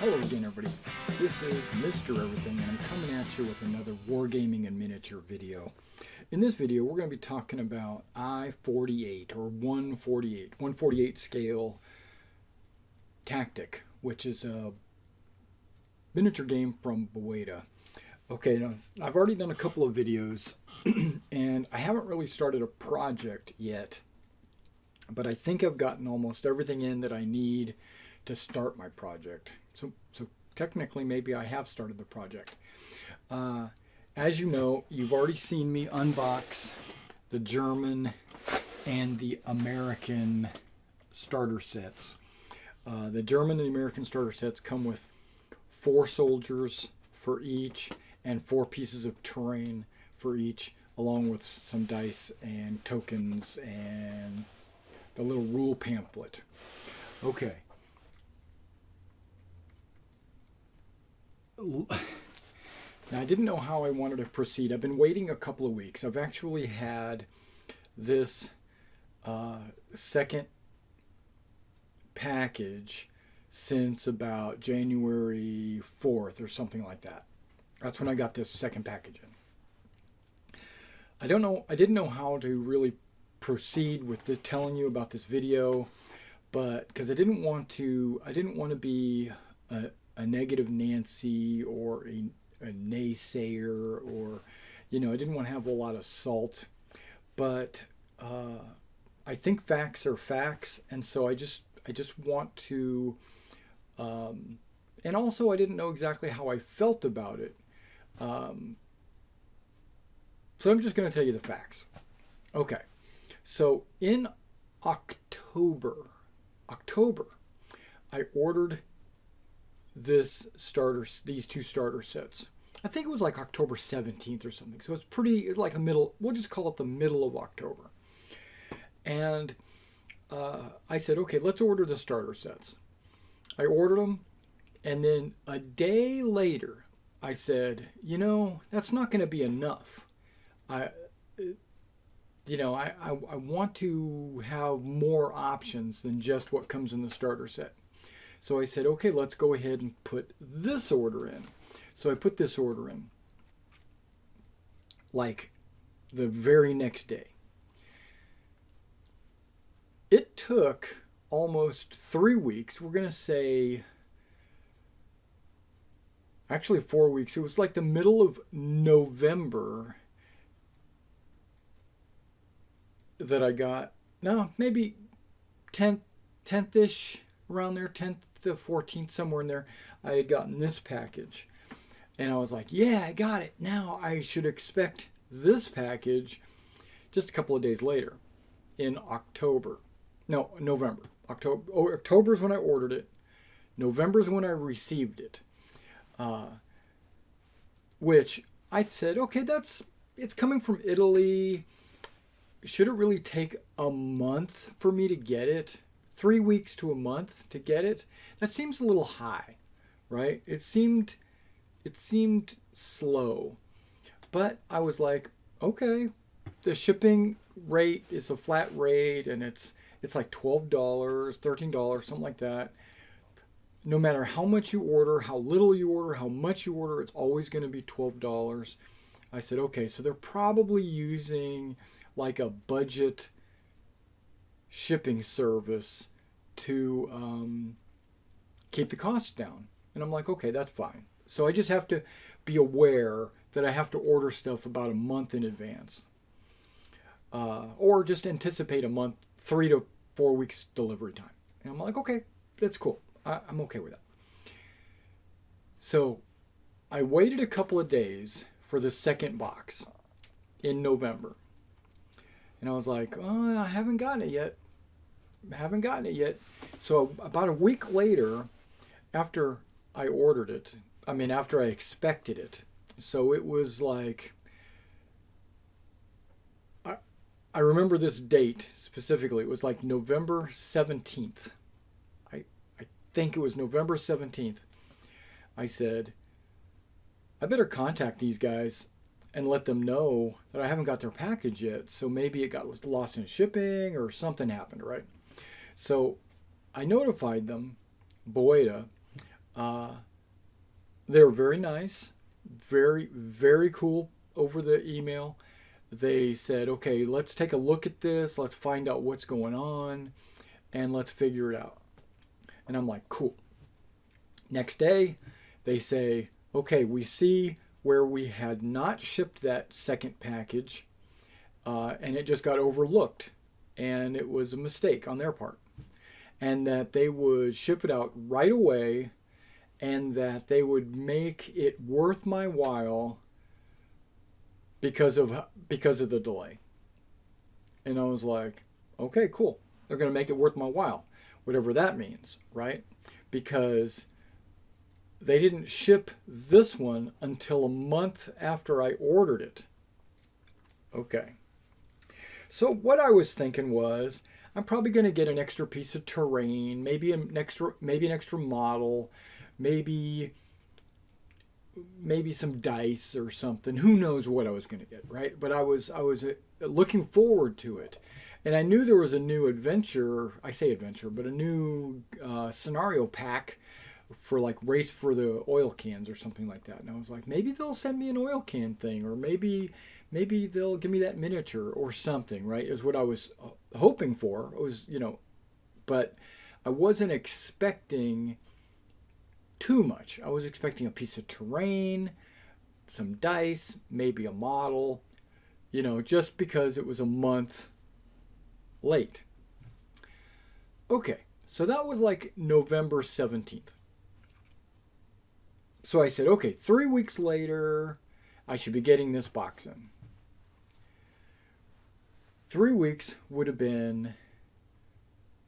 Hello again, everybody. This is Mr. Everything, and I'm coming at you with another Wargaming in Miniature video. In this video, we're going to be talking about I-48 or 148 scale tactic, which is a miniature game from Boeta. Okay, now I've already done a couple of videos, and I haven't really started a project yet, but I think I've gotten almost everything in that I need to start my project. So technically, maybe I have started the project. As you know, you've already seen me unbox the German and the American starter sets. The German and the American starter sets come with 4 soldiers for each and 4 pieces of terrain for each, along with some dice and tokens and the little rule pamphlet. Okay. Now, I didn't know how I wanted to proceed. I've been waiting a couple of weeks. I've actually had this second package since about January 4th or something like that. That's when I got this second package in. I didn't know how to really proceed with telling you about this video, but because I didn't want to be a negative Nancy or a naysayer, or I didn't want to have a lot of salt, but I think facts are facts, and so I just want to and also I didn't know exactly how I felt about it, so I'm just going to tell you the facts. Okay, so in October I ordered these 2 starter sets. I think it was like October 17th or something. So it's like we'll just call it the middle of October. And I said, okay, let's order the starter sets. I ordered them. And then a day later, I said, that's not going to be enough. I want to have more options than just what comes in the starter set. So I said, okay, let's go ahead and put this order in. So I put this order in like the very next day. It took almost 3 weeks. We're going to say, actually 4 weeks. It was like the middle of November that I got, no, maybe 10th-ish, around there, 10th to 14th, somewhere in there, I had gotten this package. And I was like, yeah, I got it. Now I should expect this package just a couple of days later in November. October is when I ordered it. November is when I received it. Which I said, okay, it's coming from Italy. Should it really take a month for me to get it? 3 weeks to a month to get it? That seems a little high, right? It seemed slow. But I was like, okay, the shipping rate is a flat rate, and it's like $12, $13, something like that. No matter how much you order, how little you order, how much you order, it's always going to be $12. I said, okay, so they're probably using like a budget shipping service to keep the costs down. And I'm like, okay, that's fine. So I just have to be aware that I have to order stuff about a month in advance. Or just anticipate a month, 3 to 4 weeks delivery time. And I'm like, okay, that's cool. I'm okay with that. So I waited a couple of days for the second box in November. And I was like, oh, I haven't gotten it yet. So about a week later, after I ordered it, after I expected it, so it was like, I remember this date specifically. It was like November 17th. I think it was November 17th. I said, I better contact these guys and let them know that I haven't got their package yet. So maybe it got lost in shipping or something happened, right? So I notified them, Boeta, They were very nice, very, very cool over the email. They said, okay, let's take a look at this. Let's find out what's going on and let's figure it out. And I'm like, cool. Next day, they say, okay, we see where we had not shipped that second package and it just got overlooked. And it was a mistake on their part. And that they would ship it out right away and that they would make it worth my while because of the delay. And I was like, okay, cool. They're going to make it worth my while, whatever that means, right? Because they didn't ship this one until a month after I ordered it. Okay. So what I was thinking was, I'm probably going to get an extra piece of terrain, maybe an extra model, maybe some dice or something. Who knows what I was going to get, right? But I was looking forward to it, and I knew there was a new adventure. I say adventure, but a new scenario pack for like Race for the Oil Cans or something like that. And I was like, maybe they'll send me an oil can thing, or maybe they'll give me that miniature or something, right? Is what I was hoping for. It was, but I wasn't expecting too much. I was expecting a piece of terrain, some dice, maybe a model, just because it was a month late. Okay, so that was like November 17th. So I said, okay, 3 weeks later, I should be getting this box in. 3 weeks would have been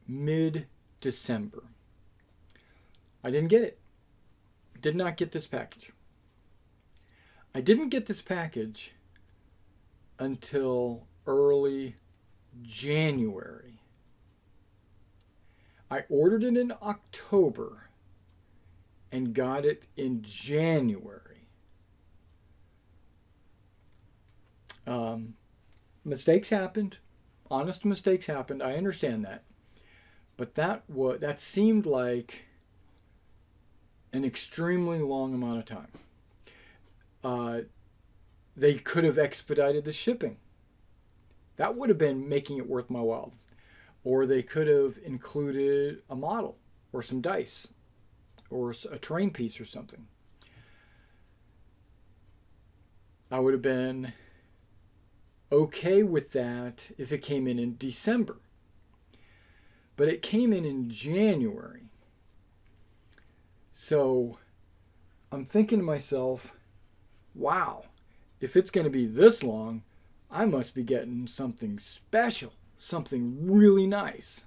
mid-December. I didn't get it. Did not get this package. I didn't get this package until early January. I ordered it in October and got it in January. Mistakes happened. Honest mistakes happened. I understand that. But that seemed like an extremely long amount of time. They could have expedited the shipping. That would have been making it worth my while. Or they could have included a model or some dice or a terrain piece or something. I would have been okay with that if it came in December. But it came in January. So I'm thinking to myself, wow, if it's going to be this long, I must be getting something special, something really nice.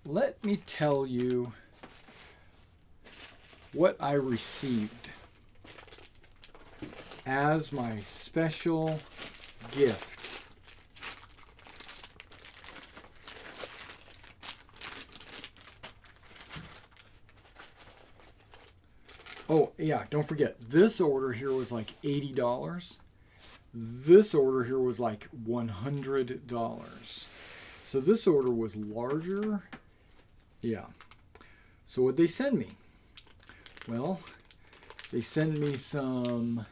Let me tell you what I received as my special gift. Oh, yeah, don't forget, this order here was like $80. This order here was like $100. So this order was larger. Yeah. So what'd they send me? Well, they send me some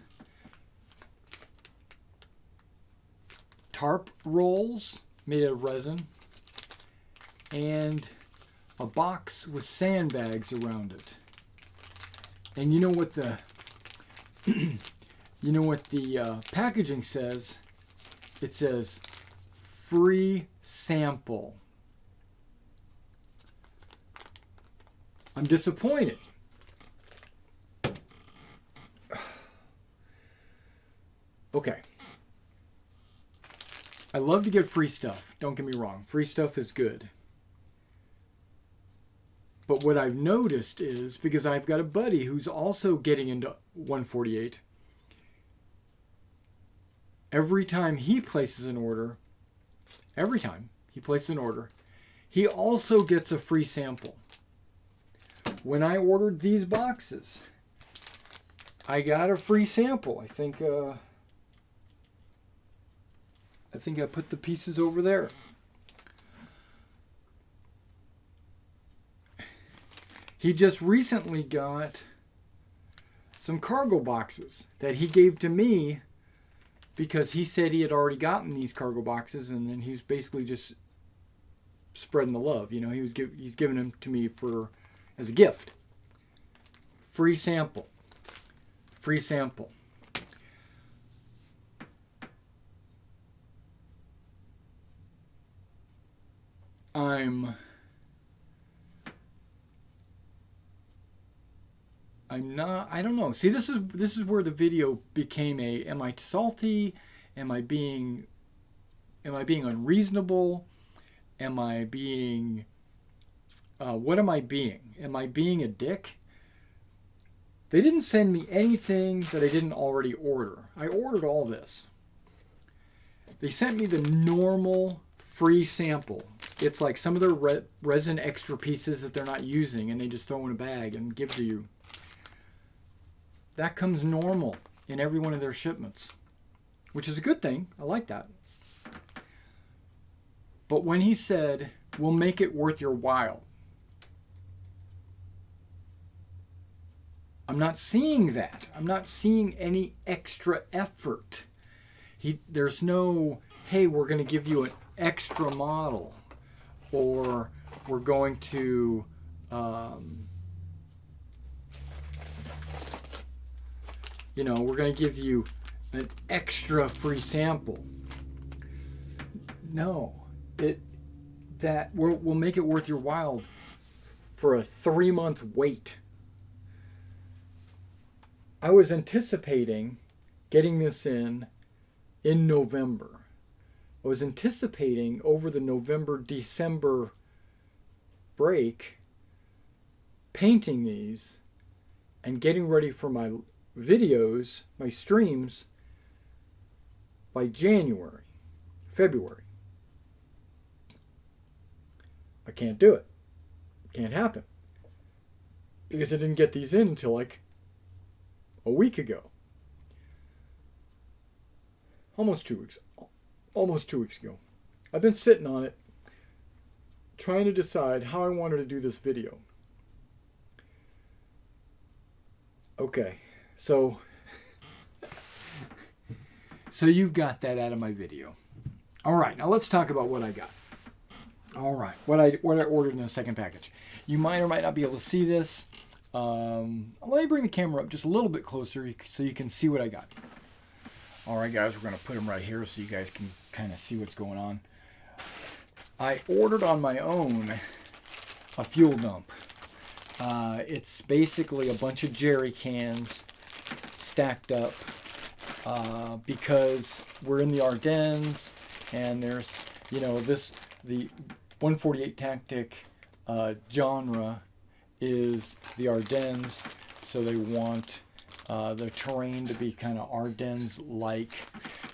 tarp rolls made out of resin and a box with sandbags around it. And you know what the packaging says? It says free sample. I'm disappointed. Okay. I love to get free stuff. Don't get me wrong. Free stuff is good. But what I've noticed is, because I've got a buddy who's also getting into 148, every time he places an order, he also gets a free sample. When I ordered these boxes, I got a free sample. I think I think I put the pieces over there. He just recently got some cargo boxes that he gave to me because he said he had already gotten these cargo boxes, and then he was basically just spreading the love. You know, he's giving them to me as a gift. Free sample. Free sample. I'm not, I don't know. See, this is where the video became am I salty? Am I being unreasonable? Am I being, what am I being? Am I being a dick? They didn't send me anything that I didn't already order. I ordered all this. They sent me the normal free sample. It's like some of their resin extra pieces that they're not using, and they just throw in a bag and give to you. That comes normal in every one of their shipments, which is a good thing. I like that. But when he said, we'll make it worth your while, I'm not seeing that. I'm not seeing any extra effort. There's no, hey, we're going to give you an extra model, or we're going to we're going to give you an extra free sample. No, we'll make it worth your while for a 3-month wait. I was anticipating getting this in November. I was anticipating over the November-December break painting these and getting ready for my videos, my streams, by January, February. I can't do it. Can't happen. Because I didn't get these in until like a week ago. Almost 2 weeks. Almost 2 weeks ago. I've been sitting on it, trying to decide how I wanted to do this video. Okay, so you've got that out of my video. All right, now let's talk about what I got. All right, what I ordered in the second package. You might or might not be able to see this. Let me bring the camera up just a little bit closer so you can see what I got. All right, guys, we're going to put them right here so you guys can kind of see what's going on. I ordered on my own a fuel dump. It's basically a bunch of jerry cans stacked up because we're in the Ardennes, and there's, the 148 tactic genre is the Ardennes, so they want the terrain to be kind of Ardennes-like.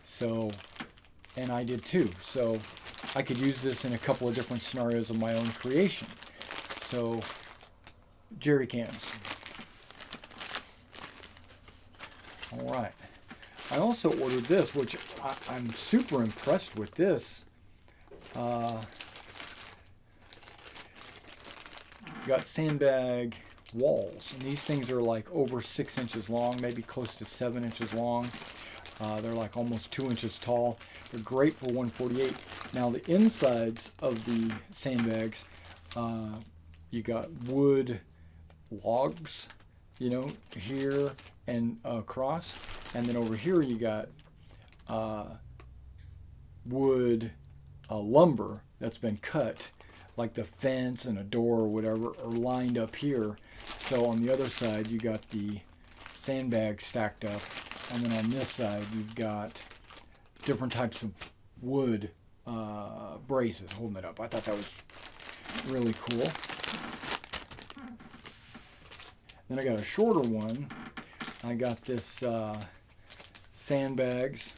So, and I did too. So I could use this in a couple of different scenarios of my own creation. So, jerry cans. All right. I also ordered this, which I'm super impressed with this. Got sandbag walls, and these things are like over 6 inches long, maybe close to 7 inches long. They're like almost 2 inches tall. They're great for 148. Now the insides of the sandbags, you got wood logs, here and across, and then over here you got wood lumber that's been cut, like the fence and a door or whatever are lined up here. So on the other side you got the sandbags stacked up, and then on this side you've got different types of wood braces holding it up. I thought that was really cool. Then I got a shorter one. I got this sandbags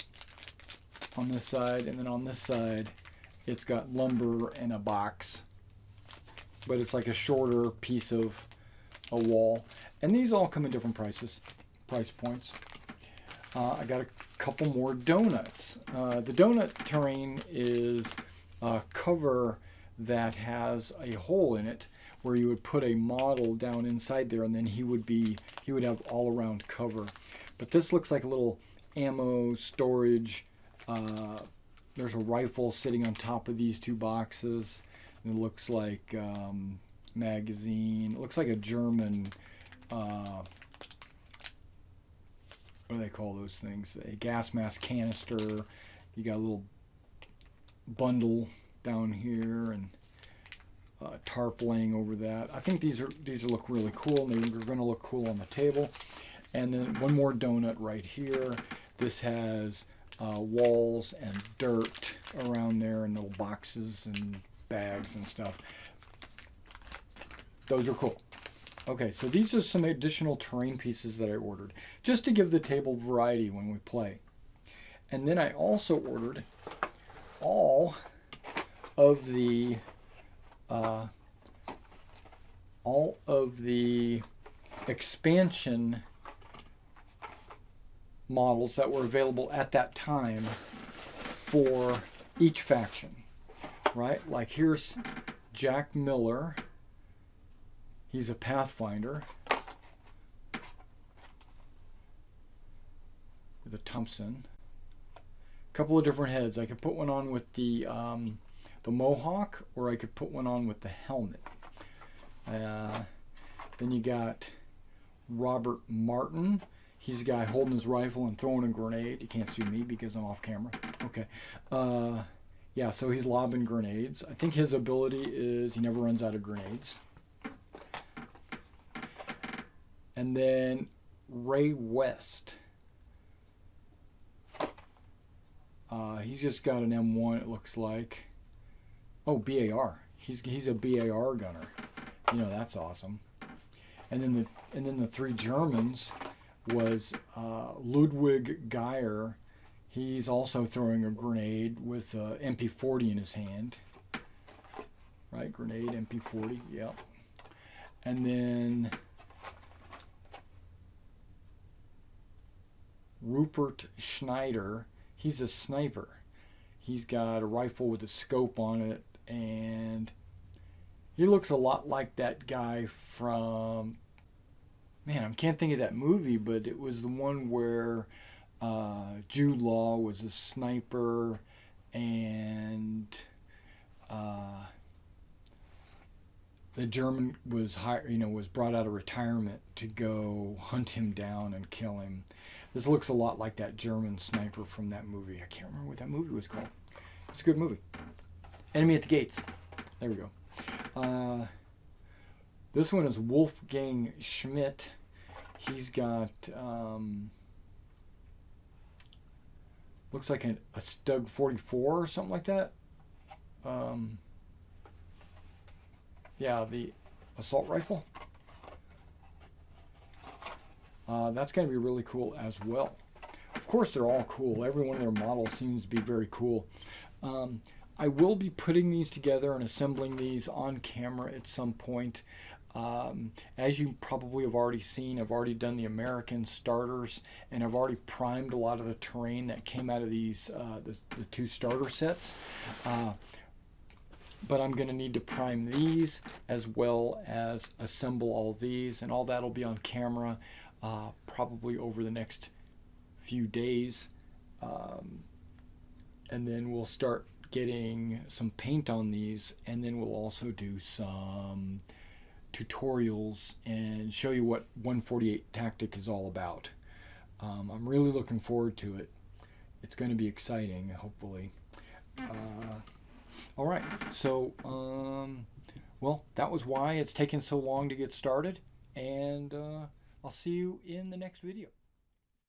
on this side, and then on this side it's got lumber in a box, but it's like a shorter piece of a wall. And these all come in different price points. I got couple more donuts. The donut terrain is a cover that has a hole in it where you would put a model down inside there, and then he would have all around cover. But this looks like a little ammo storage. There's a rifle sitting on top of these two boxes. And it looks like magazine. It looks like a German, what do they call those things? A gas mask canister. You got a little bundle down here and tarp laying over that. I think these look really cool, and they're going to look cool on the table. And then one more donut right here. This has walls and dirt around there and little boxes and bags and stuff. Those are cool. Okay, so these are some additional terrain pieces that I ordered just to give the table variety when we play. And then I also ordered all of the expansion models that were available at that time for each faction, right? Like here's Jack Miller. He's a Pathfinder with a Thompson. A couple of different heads. I could put one on with the Mohawk, or I could put one on with the helmet. Then you got Robert Martin. He's a guy holding his rifle and throwing a grenade. You can't see me because I'm off camera. Okay. Yeah, so he's lobbing grenades. I think his ability is he never runs out of grenades. And then Ray West. He's just got an M1, it looks like. Oh, BAR. He's a BAR gunner. You know, that's awesome. And then the three Germans was Ludwig Geyer. He's also throwing a grenade with a MP40 in his hand. Right, grenade, MP40, yep. And then Rupert Schneider, he's a sniper. He's got a rifle with a scope on it, and he looks a lot like that guy from, man, I can't think of that movie, but it was the one where Jude Law was a sniper, and the German was was brought out of retirement to go hunt him down and kill him. This looks a lot like that German sniper from that movie. I can't remember what that movie was called. It's a good movie. Enemy at the Gates. There we go. This one is Wolfgang Schmidt. He's got looks like a Stug 44 or something like that. Yeah, the assault rifle. That's going to be really cool as well. Of course, they're all cool. Every one of their models seems to be very cool. I will be putting these together and assembling these on camera at some point. As you probably have already seen, I've already done the American starters, and I've already primed a lot of the terrain that came out of these the two starter sets. But I'm going to need to prime these as well as assemble all these, and all that will be on camera probably over the next few days. And then we'll start getting some paint on these, and then we'll also do some tutorials and show you what 148 tactic is all about. I'm really looking forward to it. It's going to be exciting, hopefully. All right, so well, that was why it's taken so long to get started, and I'll see you in the next video.